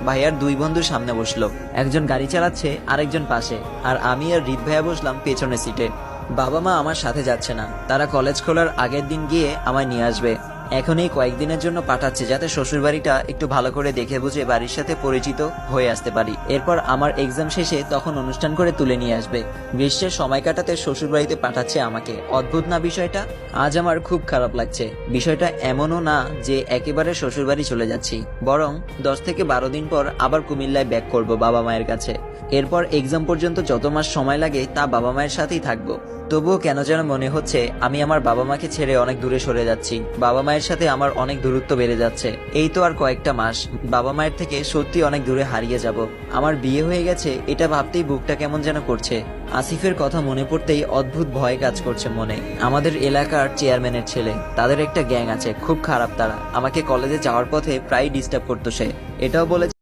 ভাইয়ার দুই বন্ধু সামনে বসলো, একজন গাড়ি চালাচ্ছে আরেকজন পাশে, আর আমি আর রিত ভাইয়া বসলাম পেছনের সিটে। বাবা মা আমার সাথে যাচ্ছে না, তারা কলেজ খোলার আগের দিন গিয়ে আমায় নিয়ে আসবে। এখন এই কয়েকদিনের জন্য পাঠাচ্ছে যাতে শ্বশুরবাড়িটা একটু ভালো করে দেখে বুঝে বাড়ির সাথে পরিচিত হয়ে আসতে পারি। এরপর আমার এক্সাম শেষে তখন অনুষ্ঠান করে তুলে নিয়ে আসবে। গ্রীষ্মের সময় কাটাতে শ্বশুরবাড়িতে পাঠাচ্ছে আমাকে। অদ্ভুত না বিষয়টা? আজ আমার খুব খারাপ লাগছে। বিষয়টা এমনও না যে একেবারে শ্বশুরবাড়ি চলে যাচ্ছি, বরং 10 থেকে 12 দিন পর আবার কুমিল্লায় ব্যাক করব বাবা মায়ের কাছে। এরপর এক্সাম পর্যন্ত যত মাস সময় লাগে তা বাবা মায়ের সাথেই থাকবো। তবুও কেন যেন মনে হচ্ছে আমি আমার বাবা মাকে ছেড়ে অনেক দূরে সরে যাচ্ছি। বাবা মায়ের সাথে আমার অনেক দূরত্ব বেড়ে যাচ্ছে। এই তো আর কয়েকটা মাস, বাবা মায়ের থেকে সত্যি অনেক দূরে হারিয়ে যাব। আমার বিয়ে হয়ে গেছে এটা ভাবতেই বুকটা কেমন যেন করছে। আসিফের কথা মনে পড়তেই অদ্ভুত ভয় কাজ করছে মনে। আমাদের এলাকার চেয়ারম্যানের ছেলে, তাদের একটা গ্যাং আছে, খুব খারাপ তারা। আমাকে কলেজে যাওয়ার পথে প্রায় ডিস্টার্ব করতো সে। এটাও বলে